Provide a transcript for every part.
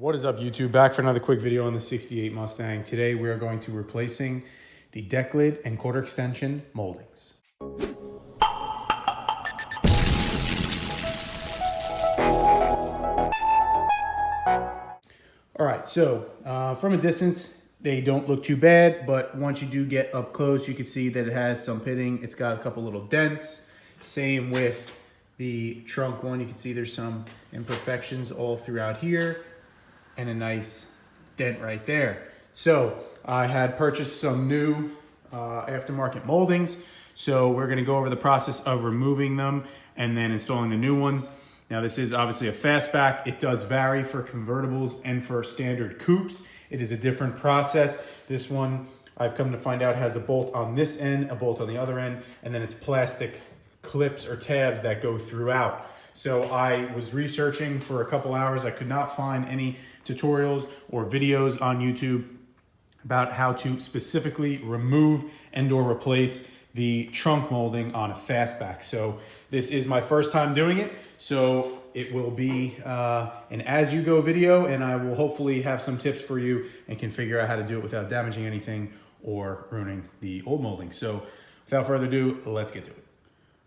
What is up, YouTube? Back for another quick video on the 68 Mustang. Today we are going to replacing the Decklid and quarter extension moldings. All right, so from a distance, they don't look too bad, but once you do get up close, you can see that it has some pitting. It's got a couple little dents. Same with the trunk one. You can see there's some imperfections all throughout here and a nice dent right there. So I had purchased some new aftermarket moldings. So we're gonna go over the process of removing them and then installing the new ones. Now this is obviously a fastback. It does vary for convertibles and for standard coupes. It is a different process. This one, I've come to find out, has a bolt on this end, a bolt on the other end, and then it's plastic clips or tabs that go throughout. So I was researching for a couple hours. I could not find any tutorials or videos on YouTube about how to specifically remove and or replace the trunk molding on a fastback. So this is my first time doing it. So it will be an as-you-go video, and I will hopefully have some tips for you and can figure out how to do it without damaging anything or ruining the old molding. So without further ado, let's get to it.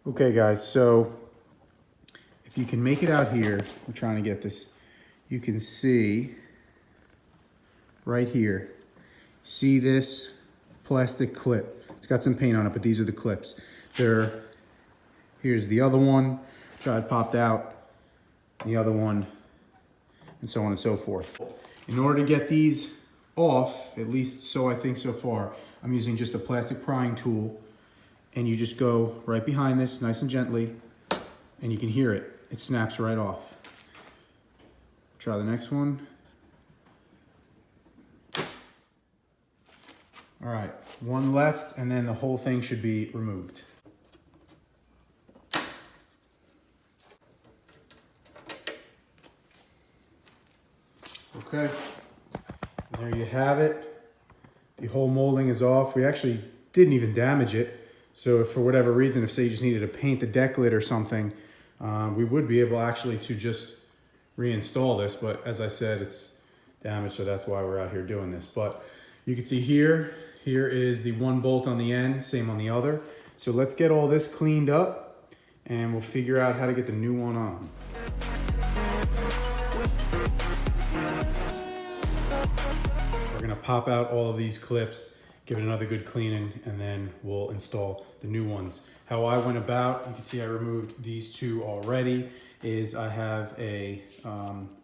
Okay guys, so if you can make it out here, we're trying to get this, you can see right here, see this plastic clip. It's got some paint on it, but these are the clips. Here's the other one, which I popped out, the other one, and so on and so forth. In order to get these off, at least so I think so far, I'm using just a plastic prying tool, and you just go right behind this nice and gently, and you can hear it. It snaps right off. Try the next one. All right, one left, and then the whole thing should be removed. Okay, there you have it. The whole molding is off. We actually didn't even damage it. So if for whatever reason, if say you just needed to paint the deck lid or something, we would be able actually to just reinstall this. But as I said, it's damaged, so that's why we're out here doing this. But you can see here is the one bolt on the end, same on the other. So let's get all this cleaned up and we'll figure out how to get the new one on. We're gonna pop out all of these clips, give it another good cleaning, and then we'll install the new ones. How I went about, you can see I removed these two already, is I have a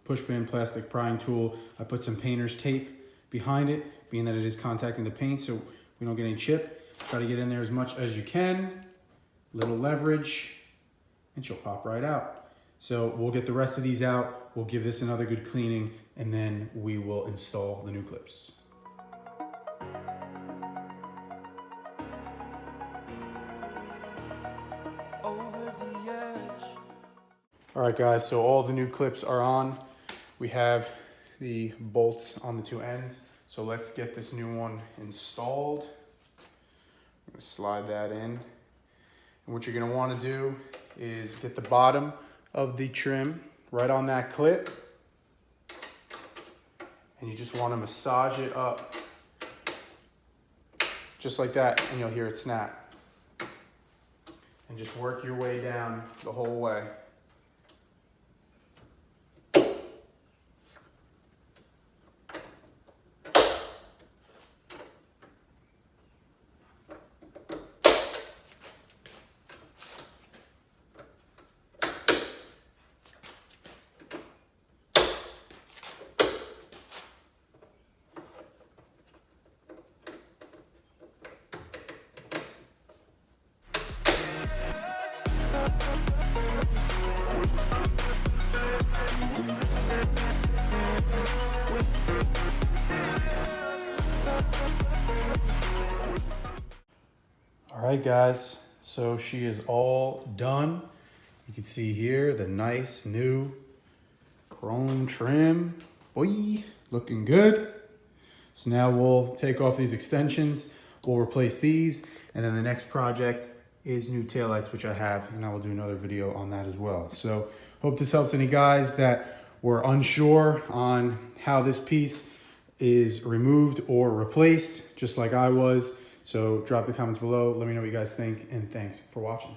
push pin plastic prying tool. I put some painter's tape behind it, being that it is contacting the paint so we don't get any chip. Try to get in there as much as you can, little leverage, and she'll pop right out. So we'll get the rest of these out, we'll give this another good cleaning, and then we will install the new clips. All right guys, so all the new clips are on. We have the bolts on the two ends. So let's get this new one installed. I'm gonna slide that in. And what you're gonna wanna do is get the bottom of the trim right on that clip. And you just wanna massage it up just like that, and you'll hear it snap. And just work your way down the whole way. All right guys, so she is all done. You can see here the nice new chrome trim. Boy, looking good. So now we'll take off these extensions, we'll replace these, and then the next project is new taillights, which I have, and I will do another video on that as well. So hope this helps any guys that were unsure on how this piece is removed or replaced, just like I was. So drop the comments below. Let me know what you guys think, and thanks for watching.